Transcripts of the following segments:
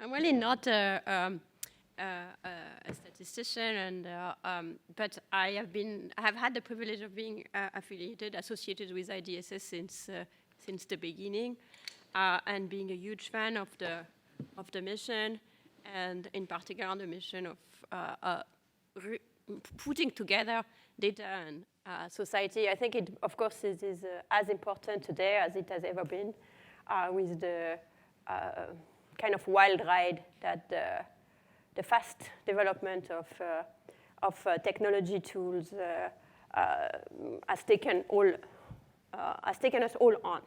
I'm really not a statistician, but I have had the privilege of being associated with IDSS since the beginning, and being a huge fan of the mission, and in particular the mission of putting together data and society. I think it, of course, is as important today as it has ever been, with the kind of wild ride that the fast development of technology tools has taken us all on.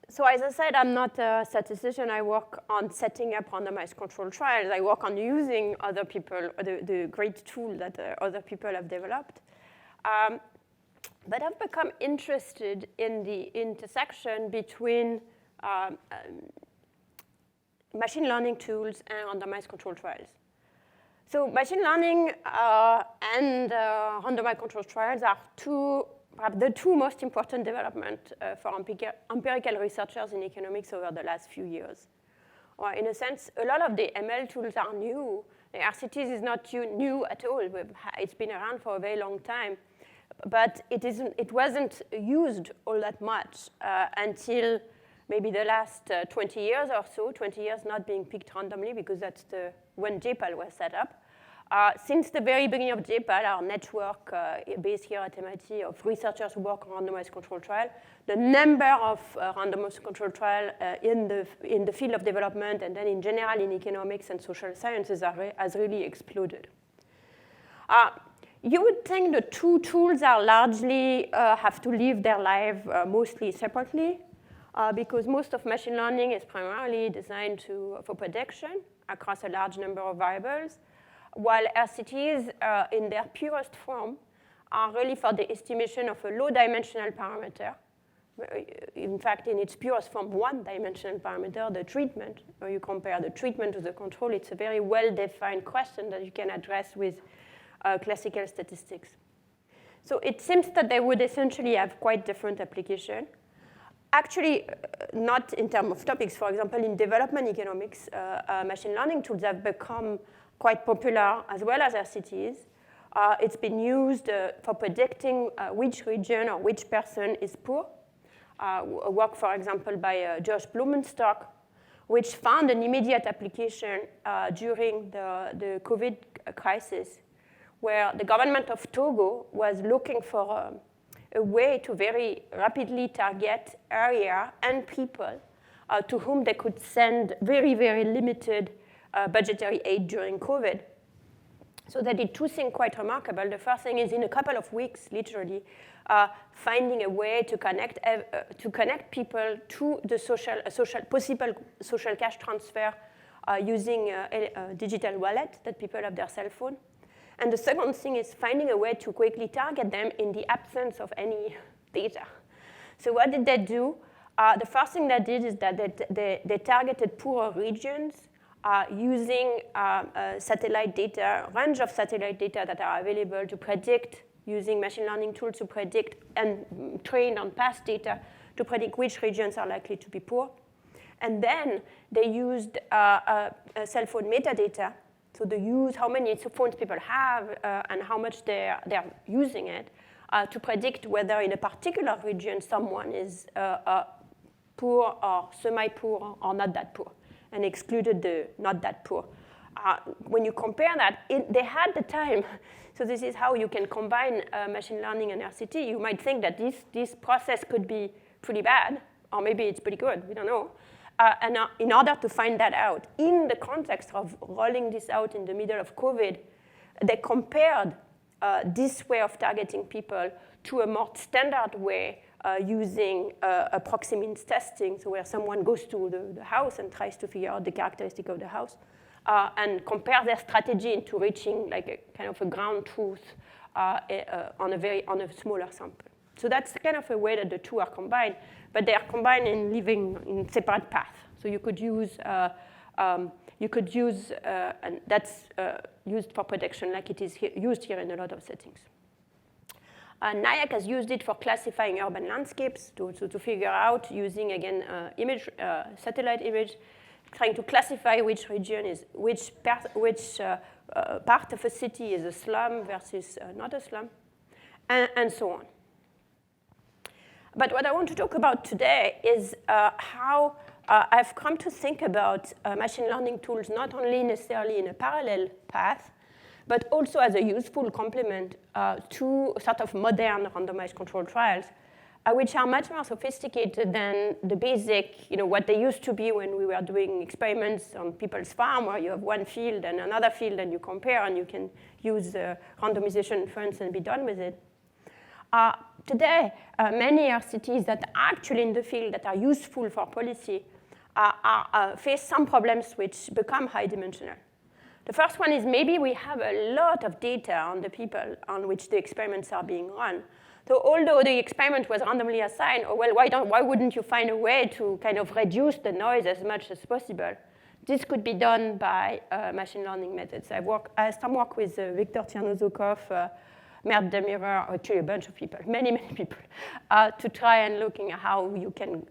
So as I said, I'm not a statistician. I work on setting up randomized control trials. I work on using other people, the great tool that other people have developed. But I've become interested in the intersection between machine learning tools and randomized control trials. So machine learning and randomized control trials are perhaps the two most important developments for empirical researchers in economics over the last few years. Or in a sense, a lot of the ML tools are new. The RCTs is not new at all. It's been around for a very long time. But it wasn't used all that much until maybe the last 20 years or so, 20 years not being picked randomly, because that's when JPAL was set up. Since the very beginning of JPAL, our network based here at MIT of researchers who work on randomized control trial, the number of randomized control trial in the field of development and then in general in economics and social sciences has really exploded. You would think the two tools are largely have to live their life mostly separately, because most of machine learning is primarily designed for prediction across a large number of variables, while RCTs in their purest form are really for the estimation of a low-dimensional parameter. In fact, in its purest form, one-dimensional parameter, the treatment, or you compare the treatment to the control, it's a very well-defined question that you can address with classical statistics. So it seems that they would essentially have quite different application. Actually, not in terms of topics. For example, in development economics, machine learning tools have become quite popular as well as RCTs. It's been used for predicting which region or which person is poor. A work, for example, by Josh Blumenstock, which found an immediate application during the COVID crisis, where the government of Togo was looking for a way to very rapidly target area and people to whom they could send very, very limited budgetary aid during COVID. So they did two things quite remarkable. The first thing is, in a couple of weeks, literally, finding a way to connect people to the possible social cash transfer using a digital wallet that people have their cell phone. And the second thing is finding a way to quickly target them in the absence of any data. So what did they do? The first thing they did is that they targeted poorer regions using satellite data, range of satellite data that are available to predict, using machine learning tools to predict and train on past data to predict which regions are likely to be poor. And then they used cell phone metadata. So they use how many phones people have and how much they're using it to predict whether in a particular region someone is poor or semi-poor or not that poor, and excluded the not that poor. When you compare that, they had the time. So this is how you can combine machine learning and RCT. You might think that this process could be pretty bad, or maybe it's pretty good, we don't know. And in order to find that out, in the context of rolling this out in the middle of COVID, they compared this way of targeting people to a more standard way using a proxy means testing, so where someone goes to the house and tries to figure out the characteristic of the house, and compare their strategy into reaching like a kind of a ground truth on a smaller sample. So that's kind of a way that the two are combined, but they are combined in living in separate paths. So you could use, and that's used for prediction like it is used here in a lot of settings. NIAC has used it for classifying urban landscapes to figure out, using, again, satellite image, trying to classify which region is, which part of a city is a slum versus not a slum, and so on. But what I want to talk about today is how I've come to think about machine learning tools not only necessarily in a parallel path, but also as a useful complement to sort of modern randomized controlled trials, which are much more sophisticated than the basic, what they used to be when we were doing experiments on people's farm, where you have one field and another field, and you compare, and you can use randomization inference and be done with it. Today, many RCTs that are actually in the field that are useful for policy face some problems which become high-dimensional. The first one is maybe we have a lot of data on the people on which the experiments are being run. So although the experiment was randomly assigned, why wouldn't you find a way to kind of reduce the noise as much as possible? This could be done by machine learning methods. I some work with Viktor Tchernozukov, Mert Demirer, actually a bunch of people, many people, to try and looking at how you can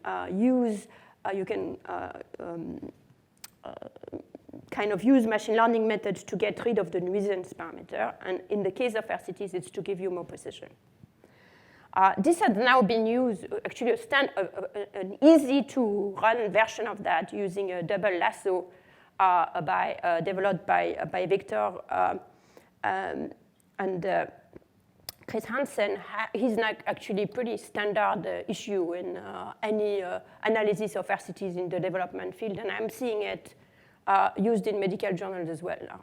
kind of use machine learning methods to get rid of the nuisance parameter. And in the case of RCTs, it's to give you more precision. This has now been used, actually an easy-to-run version of that using a double lasso developed by Victor and Chris Hansen. He's not actually pretty standard issue in any analysis of RCTs in the development field, and I'm seeing it used in medical journals as well now.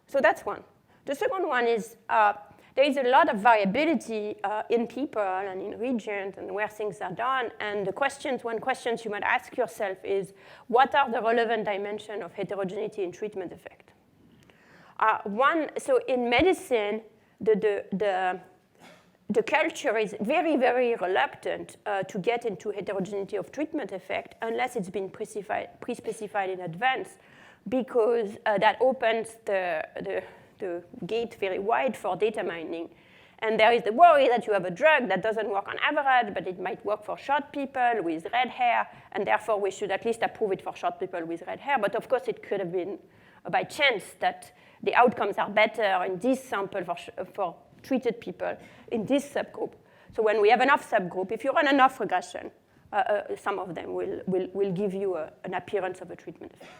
So that's one. The second one is there is a lot of variability in people and in regions and where things are done. And one question you might ask yourself is, what are the relevant dimensions of heterogeneity in treatment effect? So in medicine, the culture is very, very reluctant to get into heterogeneity of treatment effect unless it's been pre-specified in advance, because that opens the gate very wide for data mining. And there is the worry that you have a drug that doesn't work on average, but it might work for short people with red hair, and therefore we should at least approve it for short people with red hair. But of course, it could have been by chance that the outcomes are better in this sample for treated people in this subgroup. So when we have enough subgroup, if you run enough regression, some of them will give you an appearance of a treatment effect.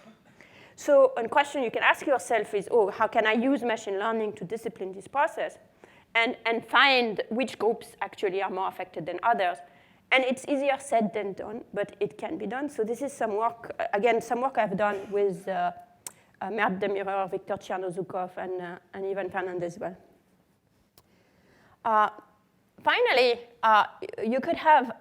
So a question you can ask yourself is, how can I use machine learning to discipline this process and find which groups actually are more affected than others? And it's easier said than done, but it can be done. So this is some work, again, some work I've done with Mert Demirer, Viktor Tchernozukov, and Ivan Fernandez as well. Finally, you could have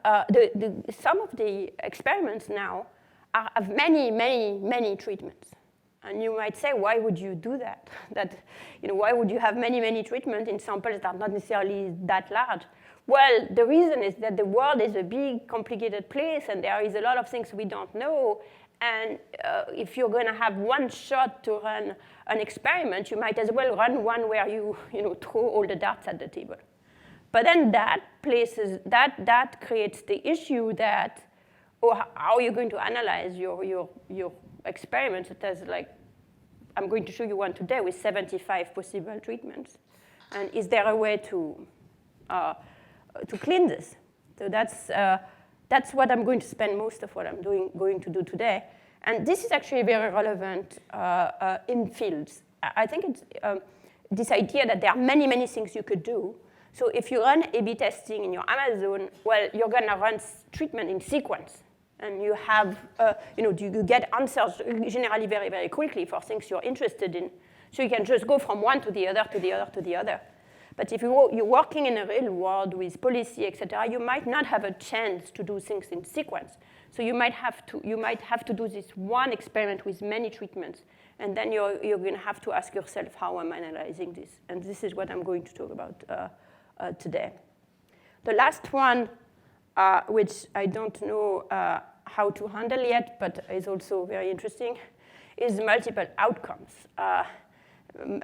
some of the experiments now have many treatments. And you might say, why would you do that? Why would you have many treatments in samples that are not necessarily that large? Well, the reason is that the world is a big, complicated place, and there is a lot of things we don't know. And if you're going to have one shot to run an experiment, you might as well run one where you throw all the darts at the table. But then that creates the issue that, how are you going to analyze your experiments? It has I'm going to show you one today with 75 possible treatments. And is there a way to clean this? So that's what I'm going to spend most of what I'm going to do today. And this is actually very relevant in fields. I think it's this idea that there are many things you could do. So if you run A/B testing in your Amazon, well, you're going to run treatment in sequence. And you have, you get answers generally very quickly for things you're interested in. So you can just go from one to the other, to the other, to the other. But if you're working in a real world with policy, et cetera, you might not have a chance to do things in sequence. So you might have to do this one experiment with many treatments. And then you're going to have to ask yourself, how am I analyzing this? And this is what I'm going to talk about today. The last one, which I don't know how to handle yet, but is also very interesting, is multiple outcomes.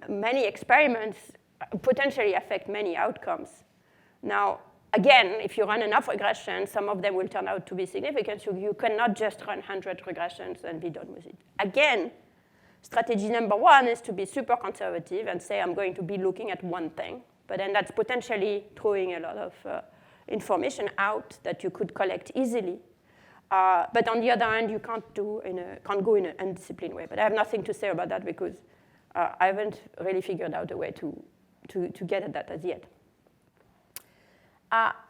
Many experiments potentially affect many outcomes. Now, again, if you run enough regressions, some of them will turn out to be significant, so you cannot just run 100 regressions and be done with it. Again, strategy number one is to be super conservative and say, I'm going to be looking at one thing, but then that's potentially throwing a lot of information out that you could collect easily. But on the other hand, you can't go in an undisciplined way. But I have nothing to say about that because I haven't really figured out a way to get at that as yet.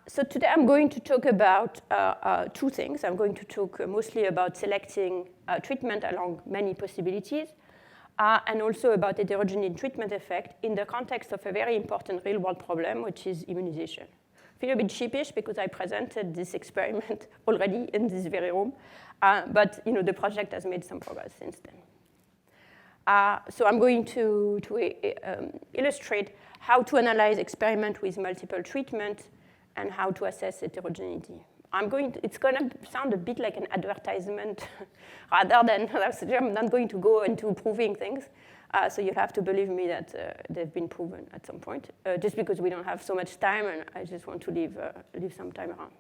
So today I'm going to talk about two things. I'm going to talk mostly about selecting treatment along many possibilities, and also about heterogeneous treatment effect in the context of a very important real-world problem, which is immunization. I feel a bit sheepish because I presented this experiment already in this very room, but the project has made some progress since then. So I'm going to illustrate how to analyze experiment with multiple treatments and how to assess heterogeneity. It's going to sound a bit like an advertisement rather than, I'm not going to go into proving things. So you'll have to believe me that they've been proven at some point, just because we don't have so much time and I just want to leave some time around.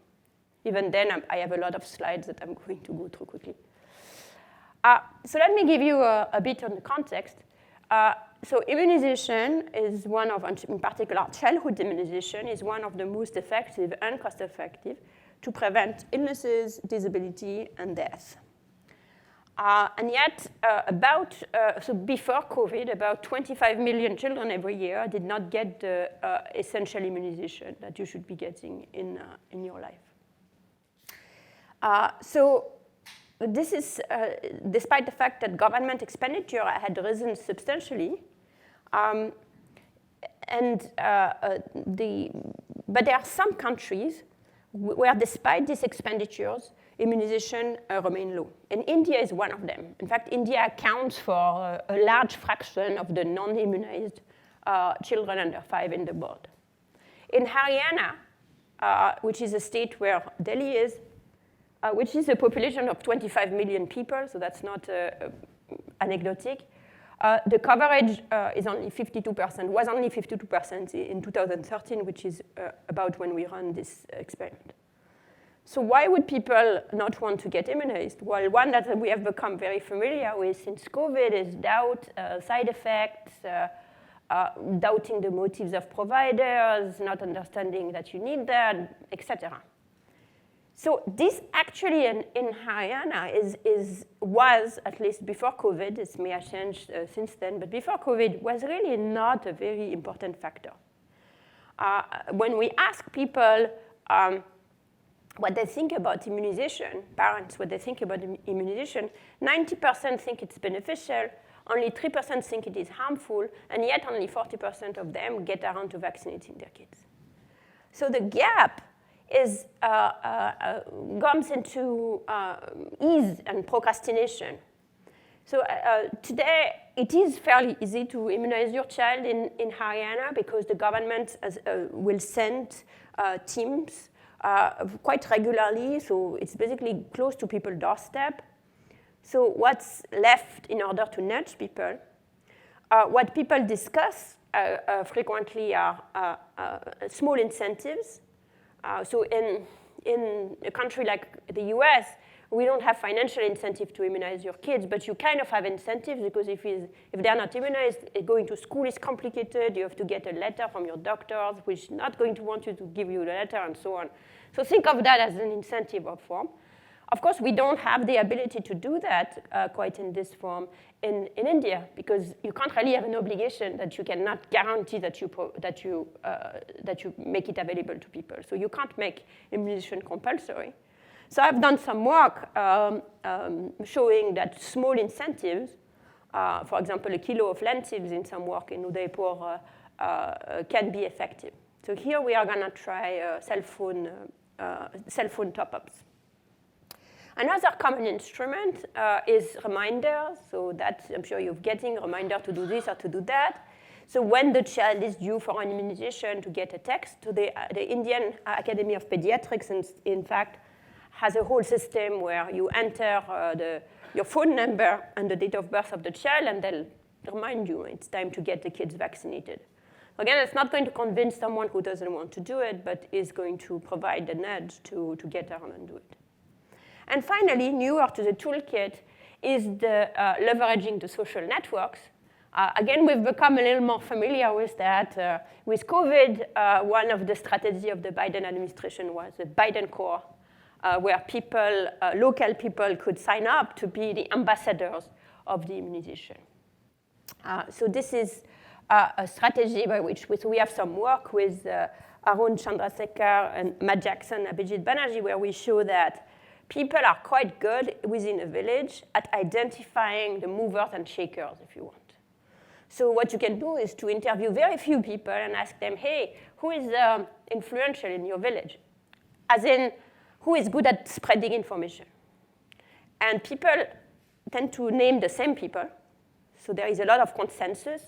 Even then, I have a lot of slides that I'm going to go through quickly. So let me give you a bit on the context. So immunization is one of, in particular childhood immunization, is one of the most effective and cost-effective to prevent illnesses, disability, and death. And yet, so before COVID, about 25 million children every year did not get the essential immunization that you should be getting in your life. So this is despite the fact that government expenditure had risen substantially, but there are some countries where, despite these expenditures, immunization remain low. And India is one of them. In fact, India accounts for a large fraction of the non-immunized children under 5 in the world. In Haryana, which is a state where Delhi is, which is a population of 25 million people, so that's not anecdotic, the coverage is only 52%, was only 52% in 2013, which is about when we run this experiment. So why would people not want to get immunized? Well, one that we have become very familiar with since COVID is doubt, side effects, doubting the motives of providers, not understanding that you need that, etc. So this actually in Haryana was, at least before COVID, this may have changed since then, but before COVID was really not a very important factor. When we ask people what they think about immunization, parents, what they think about immunization, 90% think it's beneficial, only 3% think it is harmful, and yet only 40% of them get around to vaccinating their kids. So the gap comes into ease and procrastination. So today, it is fairly easy to immunize your child in Haryana because the government will send teams quite regularly, so it's basically close to people's doorstep. So what's left in order to nudge people? What people discuss frequently are small incentives. So in a country like the US, we don't have financial incentive to immunize your kids, but you kind of have incentives because if they're not immunized, going to school is complicated. You have to get a letter from your doctors, which is not going to want you to give you the letter, and so on. So think of that as an incentive of form. Of course, we don't have the ability to do that quite in this form in India, because you can't really have an obligation that you cannot guarantee that you make it available to people. So you can't make immunization compulsory. So I've done some work showing that small incentives, for example, a kilo of lentils in some work in Udaipur, can be effective. So here we are going to try cell phone top-ups. Another common instrument is reminders. So that I'm sure you're getting a reminder to do this or to do that. So when the child is due for an immunization, to get a text, to the Indian Academy of Pediatrics, in fact, has a whole system where you enter your phone number and the date of birth of the child, and they'll remind you it's time to get the kids vaccinated. Again, it's not going to convince someone who doesn't want to do it, but is going to provide the nudge to get around and do it. And finally, newer to the toolkit is the leveraging the social networks. Again, we've become a little more familiar with that. With COVID, one of the strategies of the Biden administration was the Biden Corps, where people, local people could sign up to be the ambassadors of the immunization. So this is a strategy by which we have some work with Arun Chandrasekhar and Matt Jackson, Abhijit Banerjee, where we show that people are quite good within a village at identifying the movers and shakers, if you want. So what you can do is to interview very few people and ask them, hey, who is influential in your village? As in, who is good at spreading information? And people tend to name the same people. So there is a lot of consensus.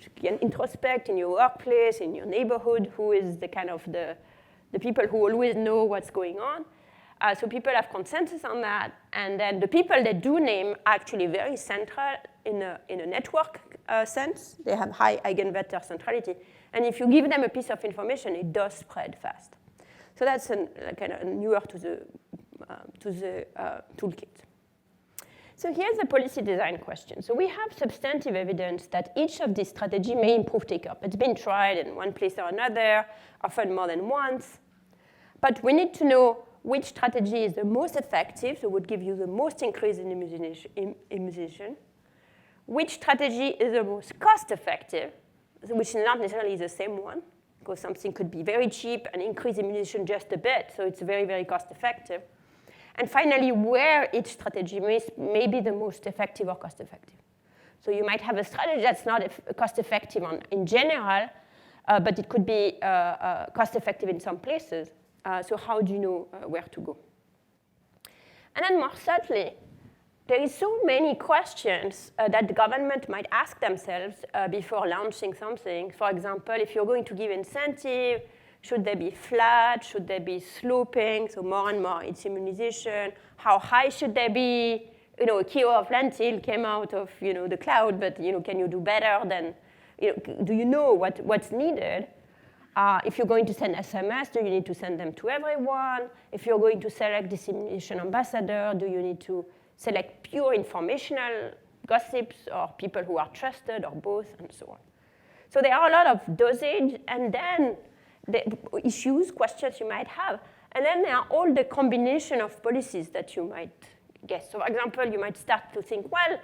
You can introspect in your workplace, in your neighborhood, who is the kind of the people who always know what's going on. So people have consensus on that. And then the people that do name are actually very central in a network sense. They have high eigenvector centrality. And if you give them a piece of information, it does spread fast. So that's kind of newer to the toolkit. So here's the policy design question. So we have substantive evidence that each of these strategies may improve take-up. It's been tried in one place or another, often more than once. But we need to know which strategy is the most effective, so would give you the most increase in immunization, which strategy is the most cost-effective, which is not necessarily the same one, because something could be very cheap and increase immunization just a bit, so it's very, very cost-effective. And finally, where each strategy may be the most effective or cost-effective. So you might have a strategy that's not cost-effective in general, but it could be cost-effective in some places. So how do you know where to go? And then more subtly, there is so many questions that the government might ask themselves before launching something. For example, if you're going to give incentive, should they be flat? Should they be sloping? So more and more it's immunization. How high should they be? You know, a kilo of lentil came out of the cloud, but can you do better than? Do you know what's needed? If you're going to send SMS, do you need to send them to everyone? If you're going to select dissemination ambassador, do you need to select pure informational gossips or people who are trusted or both, and so on? So there are a lot of dosage, and then the issues, questions you might have. And then there are all the combination of policies that you might guess. So for example, you might start to think, well,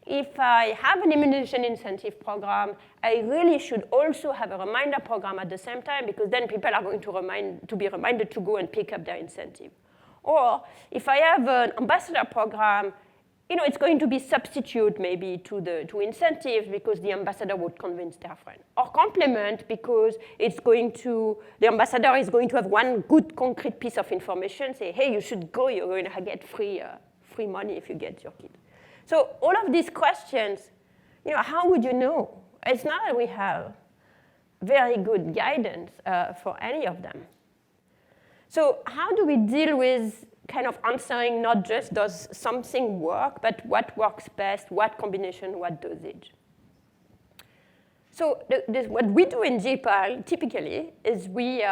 if I have an immunization incentive program, I really should also have a reminder program at the same time, because then people are going to be reminded to go and pick up their incentive. Or if I have an ambassador program, it's going to be substitute maybe to incentives, because the ambassador would convince their friend. Or complement, because the ambassador is going to have one good concrete piece of information, say, hey, you should go, you're going to get free money if you get your kid. So all of these questions, how would you know? It's not that we have very good guidance for any of them. So how do we deal with kind of answering not just does something work, but what works best, what combination, what dosage? So what we do in JPAL typically is we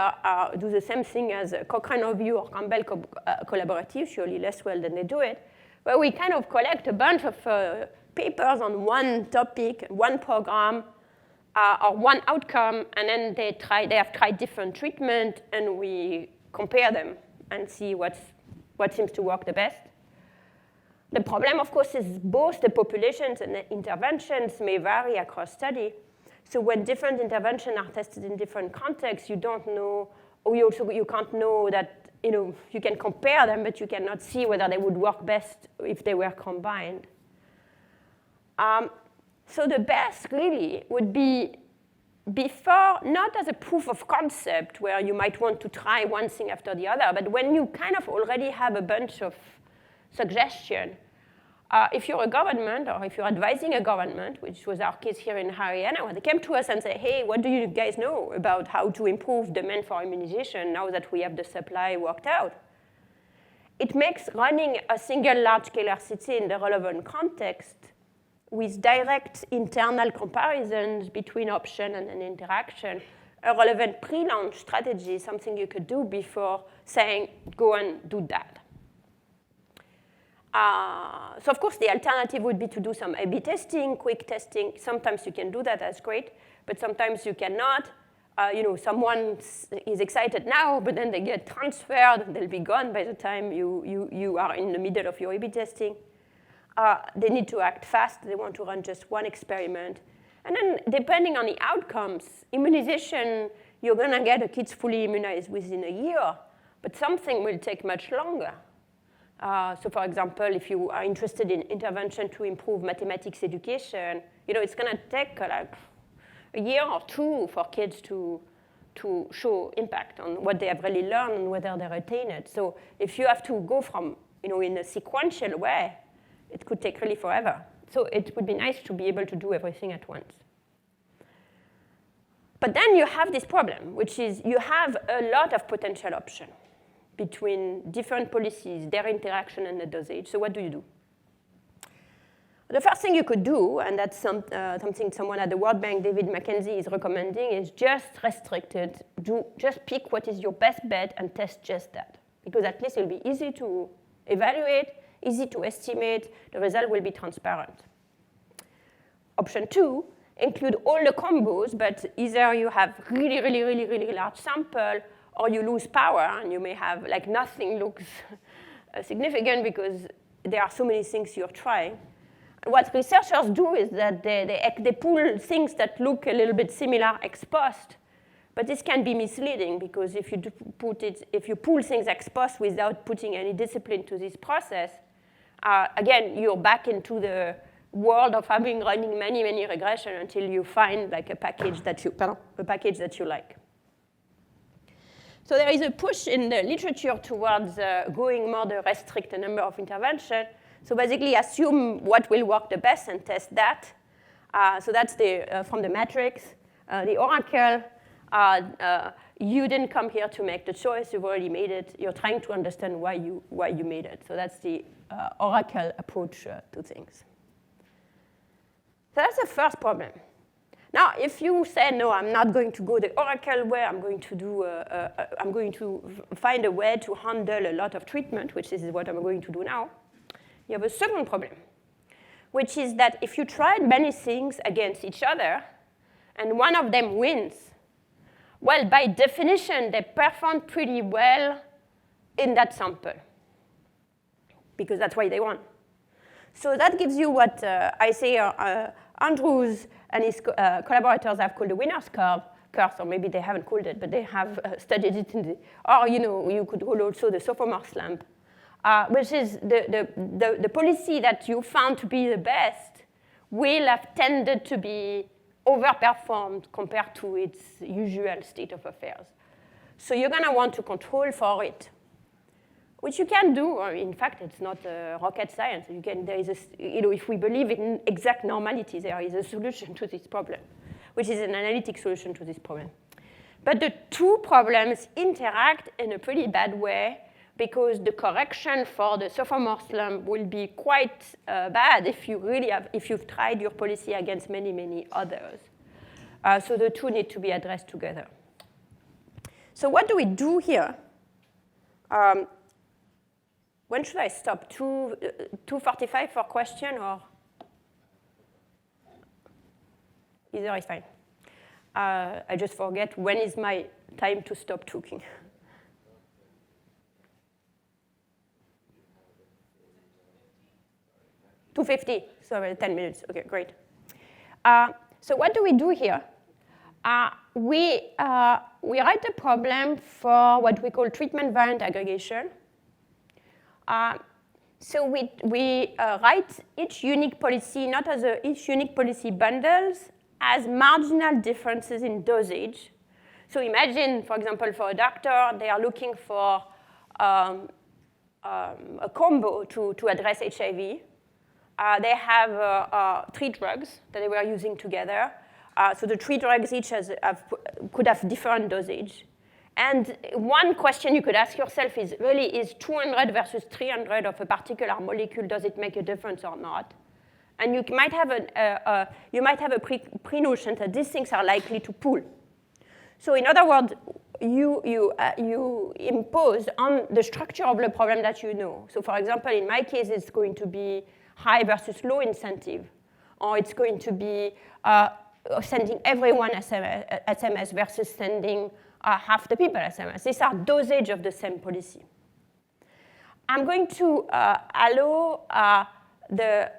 do the same thing as Cochrane Review or Campbell Collaborative, surely less well than they do it, where we kind of collect a bunch of papers on one topic, one program, or one outcome, and then they have tried different treatment, and we compare them and see what seems to work the best. The problem, of course, is both the populations and the interventions may vary across study. So when different interventions are tested in different contexts, you don't know, or you can't know that, you can compare them, but you cannot see whether they would work best if they were combined. So the best really would be before, not as a proof of concept where you might want to try one thing after the other, but when you kind of already have a bunch of suggestions. If you're a government or if you're advising a government, which was our case here in Haryana, where they came to us and said, hey, what do you guys know about how to improve demand for immunization now that we have the supply worked out? It makes running a single large-scale RCT in the relevant context with direct internal comparisons between option and an interaction, a relevant pre-launch strategy is something you could do before saying, go and do that. So of course, the alternative would be to do some A/B testing, quick testing. Sometimes you can do that, that's great, but sometimes you cannot. Someone is excited now, but then they get transferred, and they'll be gone by the time you are in the middle of your A/B testing. They need to act fast. They want to run just one experiment. And then depending on the outcomes, immunization, you're going to get the kids fully immunized within a year, but something will take much longer. So for example, if you are interested in intervention to improve mathematics education, it's going to take like a year or two for kids to show impact on what they have really learned and whether they retain it. So if you have to go from, in a sequential way, it could take really forever. So it would be nice to be able to do everything at once. But then you have this problem, which is you have a lot of potential options between different policies, their interaction, and the dosage. So what do you do? The first thing you could do, and that's something someone at the World Bank, David McKenzie, is recommending, is just restrict it. Just pick what is your best bet and test just that. Because at least it'll be easy to evaluate, easy to estimate. The result will be transparent. Option 2, include all the combos, but either you have really, really, really, really large sample, or you lose power, and you may have, like, nothing looks significant because there are so many things you're trying. What researchers do is that they pull things that look a little bit similar ex post, but this can be misleading because if you pull things ex post without putting any discipline to this process, again, you're back into the world of running many, many regressions until you find like a package that you like. So there is a push in the literature towards going more to restrict the number of interventions. So basically assume what will work the best and test that. So that's from the matrix. The oracle, you didn't come here to make the choice, you've already made it. You're trying to understand why you made it. So that's the oracle approach to things. So that's the first problem. Now, if you say, no, I'm not going to go the oracle way, I'm going to find a way to handle a lot of treatment, which is what I'm going to do now, you have a second problem, which is that if you tried many things against each other, and one of them wins, well, by definition, they performed pretty well in that sample, because that's why they won. So that gives you what Andrews and his collaborators have called the winner's curve, or maybe they haven't called it, but they have studied it or you could call also the sophomore slump, which is the policy that you found to be the best will have tended to be overperformed compared to its usual state of affairs. So you're going to want to control for it, which you can do. Or in fact, it's not rocket science. If we believe in exact normality, there is a solution to this problem, which is an analytic solution to this problem. But the two problems interact in a pretty bad way because the correction for the sophomore slump will be quite bad if you've tried your policy against many, many others. So the two need to be addressed together. So what do we do here? When should I stop? 2:45 for question, or either is fine. I just forget when is my time to stop talking. 2:50, so 10 minutes. Okay, great. So what do we do here? We write a problem for what we call treatment variant aggregation. So we write each unique policy, not as each unique policy bundles, as marginal differences in dosage. So imagine, for example, for a doctor, they are looking for a combo to address HIV. They have 3 drugs that they were using together. So the 3 drugs each could have different dosage. And one question you could ask yourself is, really, is 200 versus 300 of a particular molecule, does it make a difference or not? And you might have a pre-notion that these things are likely to pool. So in other words, you impose on the structure of the problem that you know. So for example, in my case, it's going to be high versus low incentive, or it's going to be sending everyone SMS versus sending half the people SMS. These are dosage of the same policy. I'm going to there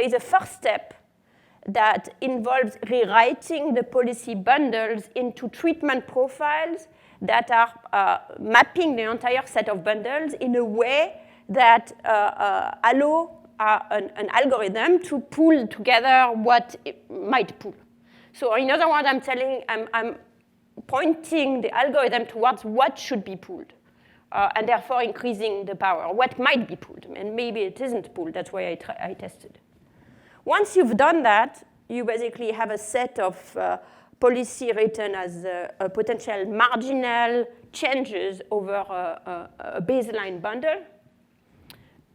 is a first step that involves rewriting the policy bundles into treatment profiles that are mapping the entire set of bundles in a way that allow an algorithm to pull together what it might pull. So in other words, I'm pointing the algorithm towards what should be pulled, and therefore increasing the power, what might be pulled, and maybe it isn't pulled. That's why I tested. Once you've done that, you basically have a set of policy written as a potential marginal changes over a baseline bundle.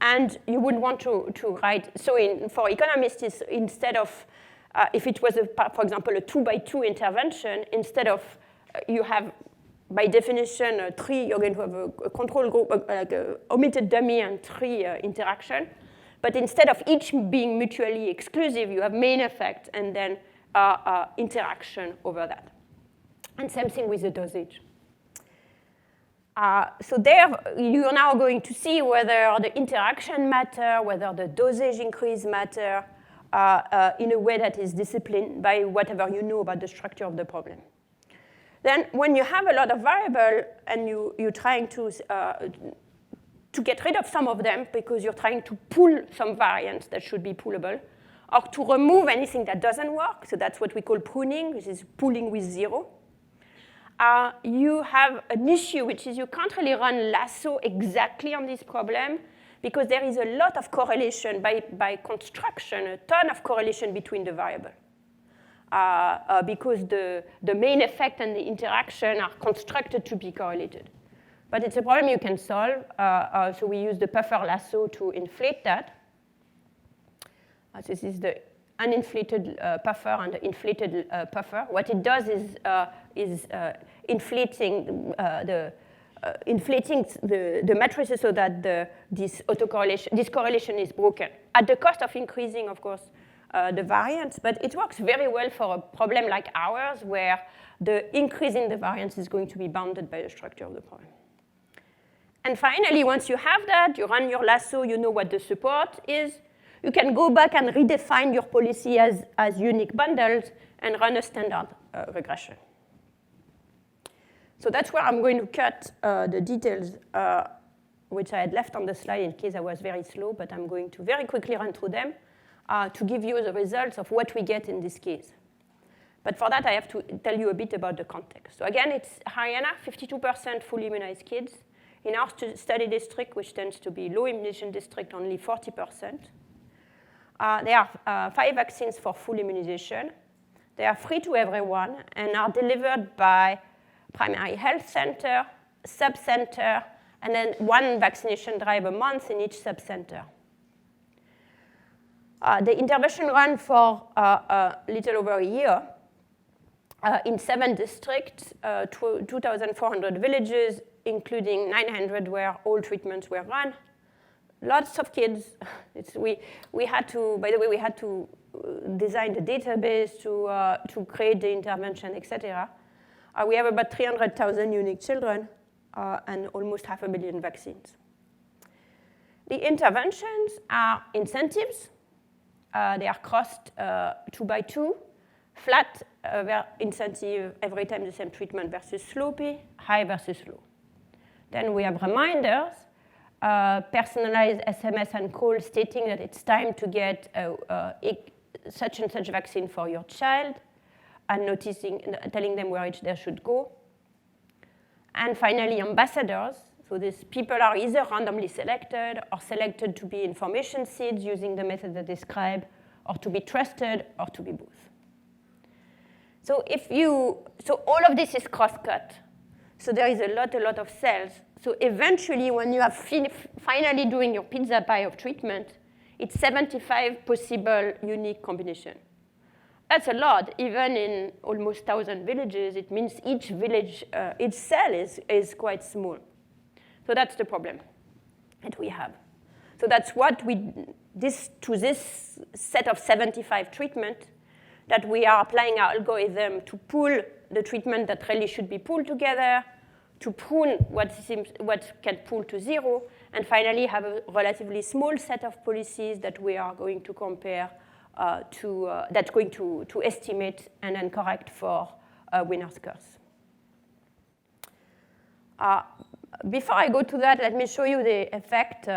And you would want to write, so for economists, instead of, if it was, for example, a 2x2 intervention, instead of, you have, by definition, a tree, you're going to have a control group, like an omitted dummy and tree interaction. But instead of each being mutually exclusive, you have main effect and then interaction over that. And same thing with the dosage. So there, you're now going to see whether the interaction matter, whether the dosage increase matter in a way that is disciplined by whatever you know about the structure of the problem. Then when you have a lot of variables and you're trying to get rid of some of them because you're trying to pull some variants that should be pullable, or to remove anything that doesn't work, so that's what we call pruning, which is pulling with zero. You have an issue, which is you can't really run lasso exactly on this problem because there is a lot of correlation by construction, a ton of correlation between the variables. Because the main effect and the interaction are constructed to be correlated. But it's a problem you can solve, so we use the puffer lasso to inflate that. This is the uninflated puffer and the inflated puffer. What it does is inflating the matrices so that this correlation is broken, at the cost of increasing, of course, the variance. But it works very well for a problem like ours, where the increase in the variance is going to be bounded by the structure of the problem. And finally, once you have that, you run your lasso, you know what the support is. You can go back and redefine your policy as unique bundles and run a standard regression. So that's where I'm going to cut the details, which I had left on the slide in case I was very slow, but I'm going to very quickly run through them to give you the results of what we get in this case. But for that, I have to tell you a bit about the context. So again, it's Haryana, 52% fully immunized kids. In our study district, which tends to be low immunization district, only 40%. There are 5 vaccines for full immunization. They are free to everyone and are delivered by primary health center, sub-center, and then 1 vaccination drive a month in each sub-center. The intervention ran for a little over a year in 7 districts, 2,400 villages, including 900 where all treatments were run. Lots of kids. We had to, by the way, we had to design the database to create the intervention, etc. We have about 300,000 unique children and almost 500,000 vaccines. The interventions are incentives. They are crossed 2 by 2. Flat incentive every time the same treatment versus slopey, high versus low. Then we have reminders, personalized SMS and call stating that it's time to get such and such vaccine for your child, and telling them where they should go. And finally, ambassadors. So these people are either randomly selected or selected to be information seeds using the method I described, or to be trusted, or to be both. So all of this is cross-cut. So there is a lot of cells. So eventually, when you have finally doing your pizza pie of treatment, it's 75 possible unique combinations. That's a lot. Even in almost 1,000 villages, it means each village, each cell is quite small. So that's the problem that we have. So that's what to this set of 75 treatments that we are applying our algorithm to pull the treatment that really should be pulled together, to prune what can pull to zero, and finally have a relatively small set of policies that we are going to compare that's going to estimate and then correct for winner's curse. Before I go to that, let me show you the effect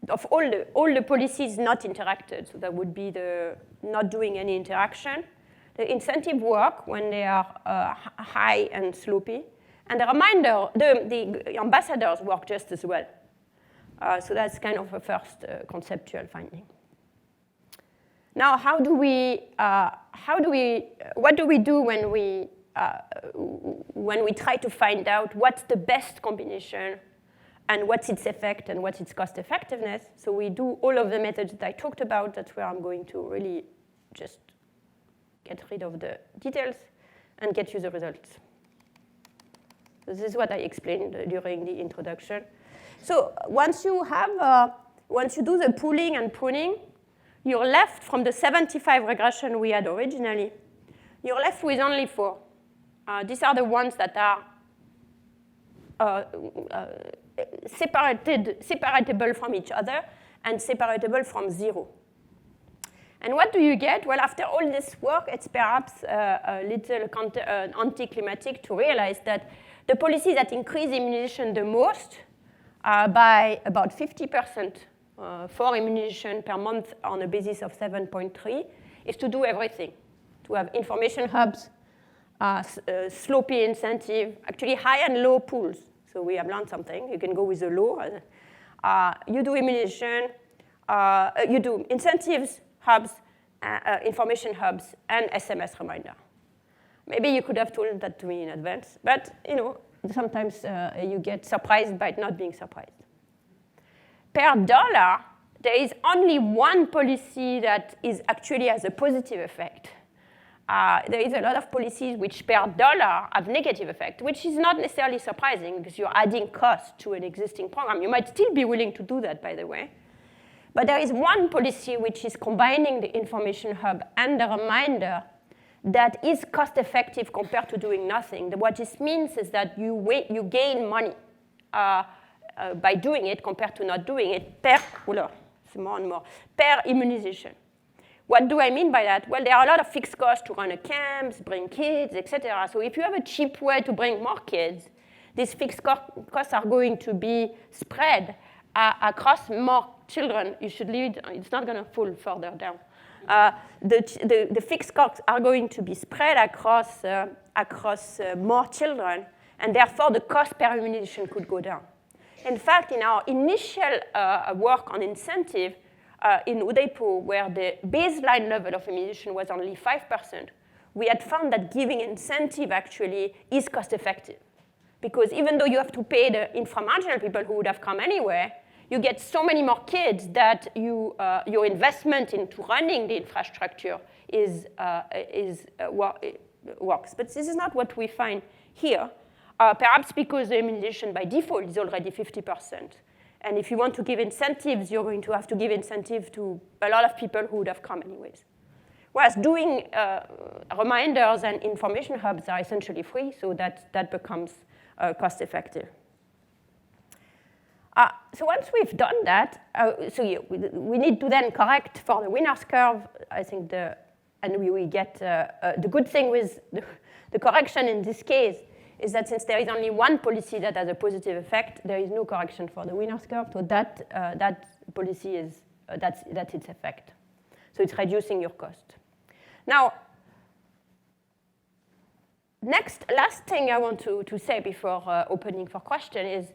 of all the policies not interacted. So that would be the not doing any interaction. The incentive work when they are high and slopey. And the reminder, the ambassadors work just as well. So that's kind of a first conceptual finding. Now, what do we do when we try to find out what's the best combination and what's its effect and what's its cost effectiveness? So we do all of the methods that I talked about. That's where I'm going to really just get rid of the details and get you the results. So this is what I explained during the introduction. So once you do the pooling and pruning, you're left from the 75 regression we had originally. You're left with only 4. These are the ones that are separatable from each other and separatable from 0. And what do you get? Well, after all this work, it's perhaps a little anticlimactic to realize that the policies that increase immunization the most by about 50% for immunization per month on a basis of 7.3 is to do everything. To have information hubs, slopey incentive, actually high and low pools. So we have learned something. You can go with the low. You do immunization, you do incentives, hubs, information hubs, and SMS reminder. Maybe you could have told that to me in advance, but sometimes you get surprised by not being surprised. Per dollar, there is only one policy that actually has a positive effect. There is a lot of policies which per dollar have negative effect, which is not necessarily surprising because you're adding cost to an existing program. You might still be willing to do that, by the way. But there is one policy which is combining the information hub and the reminder that is cost-effective compared to doing nothing. What this means is that you gain money by doing it compared to not doing it per immunization. What do I mean by that? Well, there are a lot of fixed costs to run a camp, bring kids, etc. So if you have a cheap way to bring more kids, these fixed costs are going to be spread across more children. You should leave it, it's not going to fall further down. The fixed costs are going to be spread across more children, and therefore the cost per immunization could go down. In fact, in our initial work on incentive in Udaipur, where the baseline level of immunization was only 5%, we had found that giving incentive actually is cost effective. Because even though you have to pay the inframarginal people who would have come anyway, you get so many more kids that your investment into running the infrastructure works. But this is not what we find here, perhaps because the immunization by default is already 50%. And if you want to give incentives, you're going to have to give incentive to a lot of people who would have come anyways. Whereas doing reminders and information hubs are essentially free, so that becomes cost-effective. So once we've done that, we need to then correct for the winner's curve. I think we get the good thing with the correction in this case is that since there is only one policy that has a positive effect, there is no correction for the winner's curve. So that policy is that's its effect. So it's reducing your cost. Now, last thing I want to say before opening for question is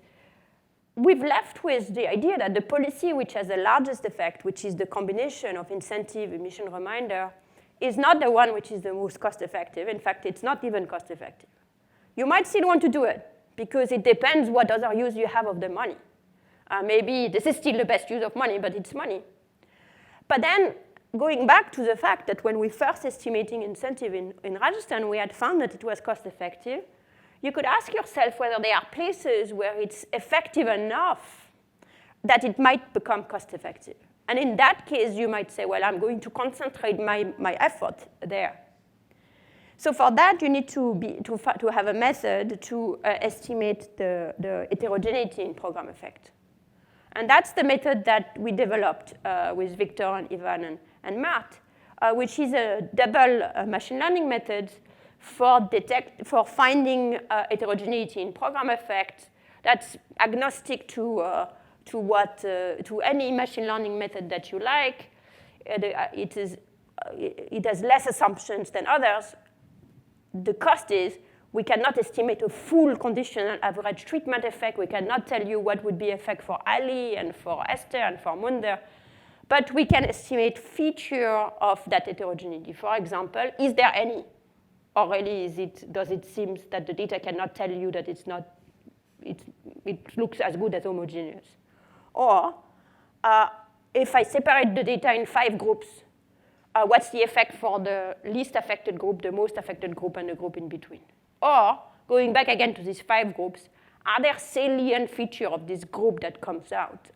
we've left with the idea that the policy which has the largest effect, which is the combination of incentive, emission reminder, is not the one which is the most cost-effective. In fact, it's not even cost-effective. You might still want to do it because it depends what other use you have of the money. Maybe this is still the best use of money, but it's money. But then, going back to the fact that when we first estimating incentive in Rajasthan, we had found that it was cost effective, you could ask yourself whether there are places where it's effective enough that it might become cost effective. And in that case, you might say, well, I'm going to concentrate my effort there. So for that, you need to have a method to estimate the heterogeneity in program effect. And that's the method that we developed with Victor and Ivan and Matt, which is a double machine learning method for finding heterogeneity in program effect that's agnostic to any machine learning method that you like. It has less assumptions than others. The cost is we cannot estimate a full conditional average treatment effect. We cannot tell you what would be effect for Ali and for Esther and for Munder. But we can estimate feature of that heterogeneity. For example, is there any? Or really, does it seem that the data cannot tell you that it looks as good as homogeneous? Or if I separate the data in 5 groups, what's the effect for the least affected group, the most affected group, and the group in between? Or, going back again to these 5 groups, are there salient features of this group that comes out?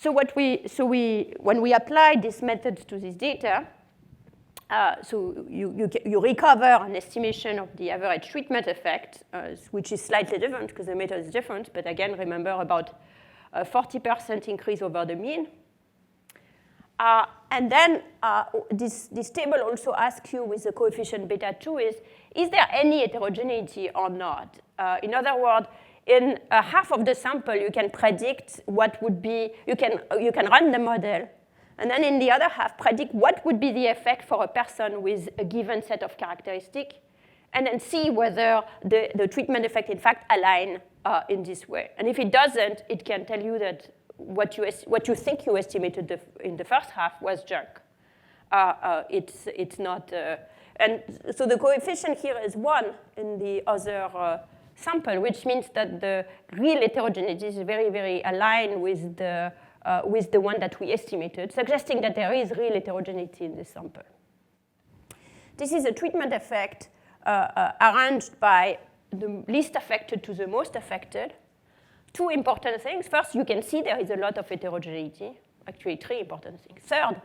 When we apply these methods to this data, so you recover an estimation of the average treatment effect, which is slightly different because the method is different, but again, remember about a 40% increase over the mean. And then this table also asks you with the coefficient beta 2 is there any heterogeneity or not? In other words, in half of the sample, you can predict what would be, you can run the model, and then in the other half, predict what would be the effect for a person with a given set of characteristics, and then see whether the treatment effect, in fact, align in this way. And if it doesn't, it can tell you that what you think you estimated in the first half was junk. It's not, and so the coefficient here is 1 in the other sample, which means that the real heterogeneity is very, very aligned with the one that we estimated, suggesting that there is real heterogeneity in this sample. This is a treatment effect arranged by the least affected to the most affected. 2 important things. First, you can see there is a lot of heterogeneity. Actually, 3 important things. Third,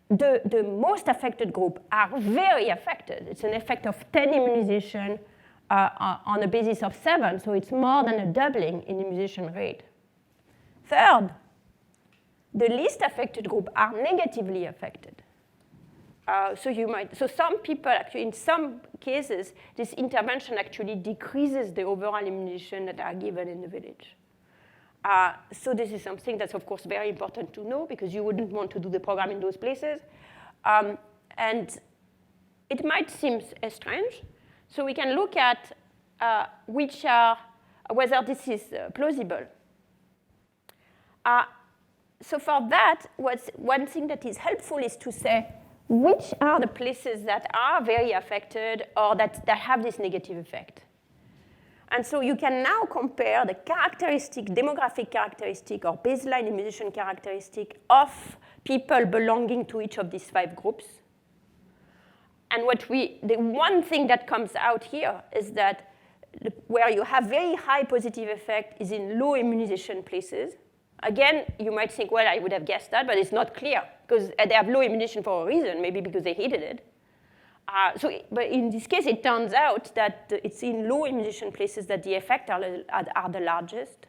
the most affected group are very affected. It's an effect of 10 immunization on a basis of 7, so it's more than a doubling in immunization rate. Third, the least affected group are negatively affected. So some people actually, in some cases, this intervention actually decreases the overall immunization that are given in the village. So this is something that's, of course, very important to know because you wouldn't want to do the program in those places. And it might seem strange. So we can look at whether this is plausible. So for that, one thing that is helpful is to say, which are the places that are very affected or that have this negative effect? And so you can now compare the demographic characteristic or baseline immunization characteristic of people belonging to each of these 5 groups. And the one thing that comes out here is that where you have very high positive effect is in low immunization places. Again, you might think, well, I would have guessed that, but it's not clear because they have low immunization for a reason, maybe because they hated it. But in this case, it turns out that it's in low immunization places that the effects are the largest.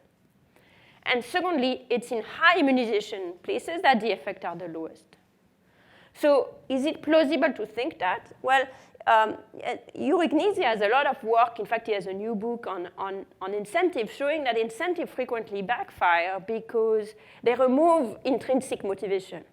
And secondly, it's in high immunization places that the effects are the lowest. So is it plausible to think that? Well, Urignisi has a lot of work. In fact, he has a new book on incentives showing that incentives frequently backfire because they remove intrinsic motivation.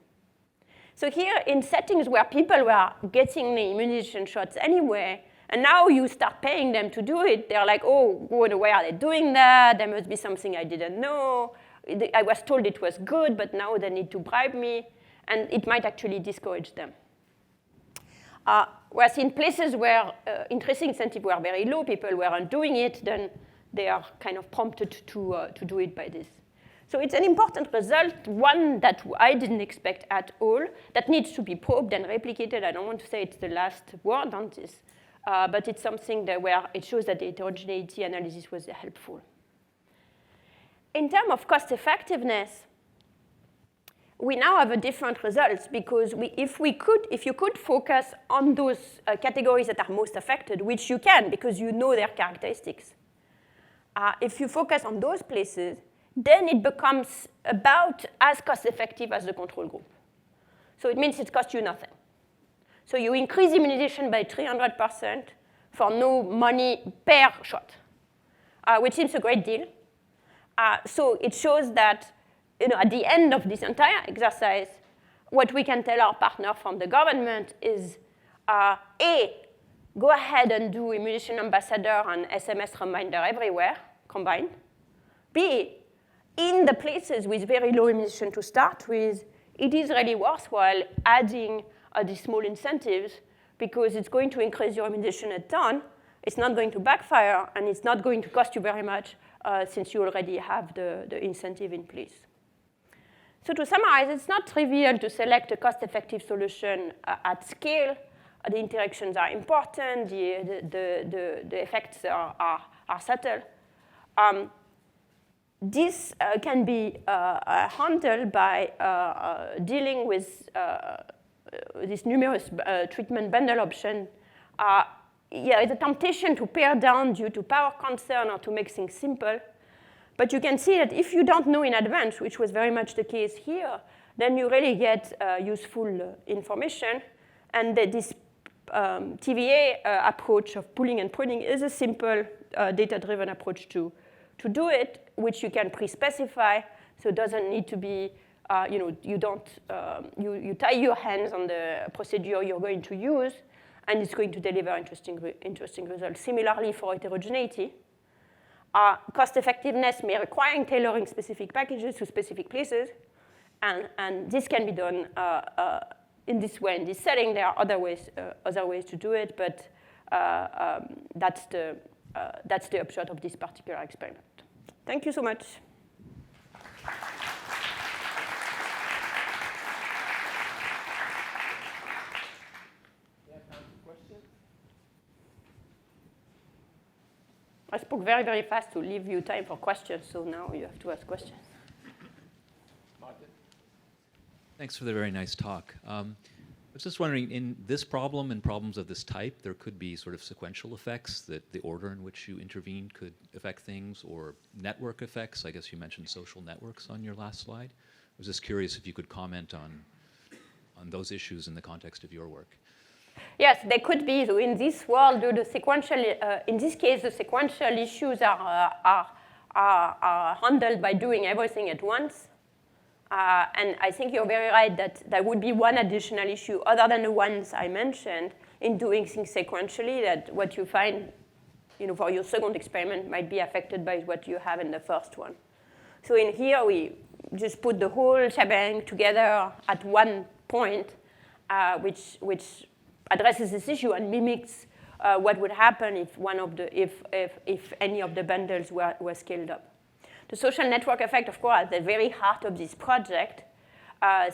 So here, in settings where people were getting the immunization shots anyway, and now you start paying them to do it, they're like, oh, why are they doing that? There must be something I didn't know. I was told it was good, but now they need to bribe me. And it might actually discourage them. Whereas in places where intrinsic incentives were very low, people weren't doing it, then they are kind of prompted to do it by this. So it's an important result, one that I didn't expect at all, that needs to be probed and replicated. I don't want to say it's the last word on this, but it's something that where it shows that the heterogeneity analysis was helpful. In terms of cost effectiveness, we now have a different results because if you could focus on those categories that are most affected, which you can because you know their characteristics, if you focus on those places, then it becomes about as cost effective as the control group. So it means it costs you nothing. So you increase immunization by 300% for no money per shot, which seems a great deal. So it shows that at the end of this entire exercise, what we can tell our partner from the government is, A, go ahead and do immunization ambassador and SMS reminder everywhere, combined. B, in the places with very low immunization to start with, it is really worthwhile adding these small incentives because it's going to increase your immunization a ton. It's not going to backfire, and it's not going to cost you very much since you already have the incentive in place. So to summarize, it's not trivial to select a cost-effective solution at scale. The interactions are important. The effects are subtle. This can be handled by dealing with this numerous treatment bundle option. It's a temptation to pare down due to power concern or to make things simple. But you can see that if you don't know in advance, which was very much the case here, then you really get useful information. And this TVA approach of pooling and pruning is a simple data-driven approach to do it, which you can pre-specify. So it doesn't need to be, you tie your hands on the procedure you're going to use, and it's going to deliver interesting results. Similarly for heterogeneity, cost effectiveness may require tailoring specific packages to specific places, and this can be done in this way, in this setting. There are other ways to do it, but that's the upshot of this particular experiment. Thank you so much. I spoke very, very fast to leave you time for questions, so now you have to ask questions. Martin? Thanks for the very nice talk. I was just wondering, in this problem and problems of this type, there could be sort of sequential effects, that the order in which you intervene could affect things, or network effects. I guess you mentioned social networks on your last slide. I was just curious if you could comment on those issues in the context of your work. Yes, they could be. So in this world, in this case, the sequential issues are handled by doing everything at once. And I think you're very right that there would be one additional issue, other than the ones I mentioned, in doing things sequentially, that what you find for your second experiment might be affected by what you have in the first one. So in here, we just put the whole shebang together at one point, which addresses this issue and mimics what would happen if any of the bundles were scaled up. The social network effect, of course, at the very heart of this project,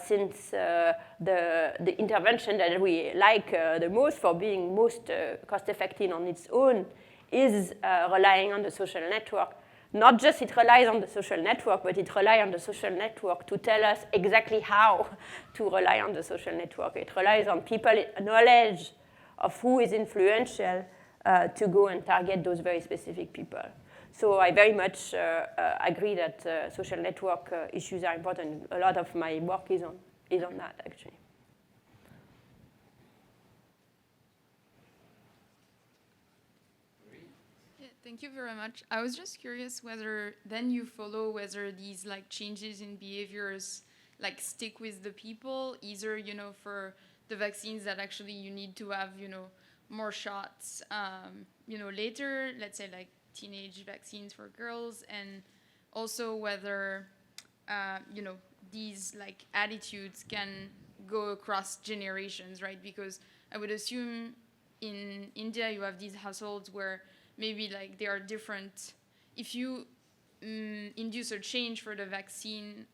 since the intervention that we like the most for being most cost-effective on its own is relying on the social network. Not just it relies on the social network, but it relies on the social network to tell us exactly how to rely on the social network. It relies on people's knowledge of who is influential to go and target those very specific people. So I very much agree that social network issues are important. A lot of my work is on that, actually. Thank you very much. I was just curious whether then you follow whether these changes in behaviors stick with the people, either for the vaccines that actually you need to have more shots later, let's say teenage vaccines for girls, and also whether these attitudes can go across generations, right? Because I would assume in India you have these households where maybe there are different if you induce a change for the vaccine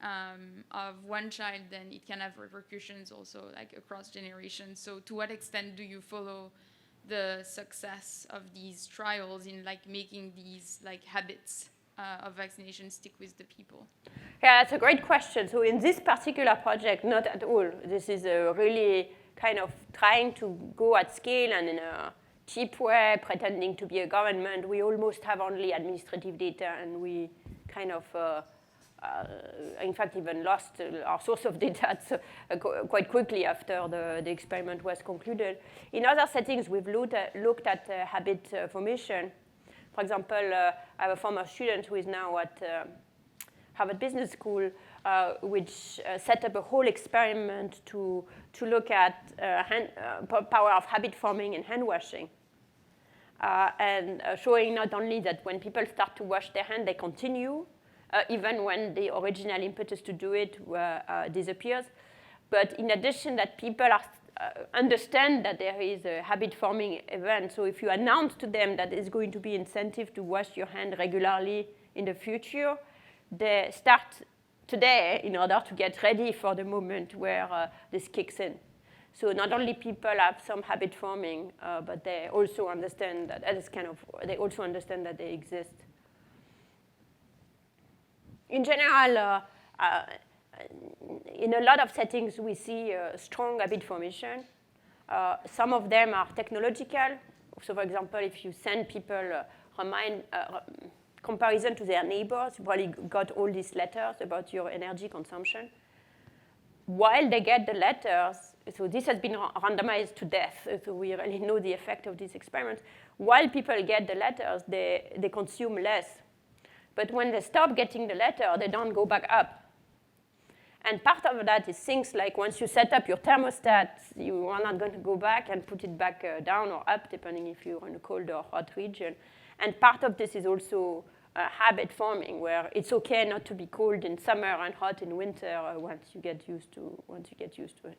of one child, then it can have repercussions also like across generations. So to what extent do you follow the success of these trials in like making these like habits of vaccination stick with the people? Yeah, that's a great question. So in this particular project, not at all. This is a really kind of trying to go at scale and in a cheap way, pretending to be a government. We almost have only administrative data, and we kind of, in fact, even lost our source of data quite quickly after the experiment was concluded. In other settings, we've looked at habit formation. For example, I have a former student who is now at Harvard Business School, which set up a whole experiment to look at power of habit forming and hand washing. And showing not only that when people start to wash their hands, they continue, even when the original impetus to do it disappears, but in addition that people understand that there is a habit-forming event. So if you announce to them that there's going to be incentive to wash your hand regularly in the future, they start today in order to get ready for the moment where this kicks in. So not only people have some habit forming, but they also understand that they also understand that they exist. In general, in a lot of settings, we see strong habit formation. Some of them are technological. So, for example, if you send people comparison to their neighbors, you probably got all these letters about your energy consumption. While they get the letters, so this has been randomized to death, so we really know the effect of these experiments. While people get the letters, they consume less. But when they stop getting the letter, they don't go back up. And part of that is things like once you set up your thermostat, you are not going to go back and put it back down or up, depending if you're in a cold or hot region. And part of this is also habit forming, where it's okay not to be cold in summer and hot in winter once you get used to it.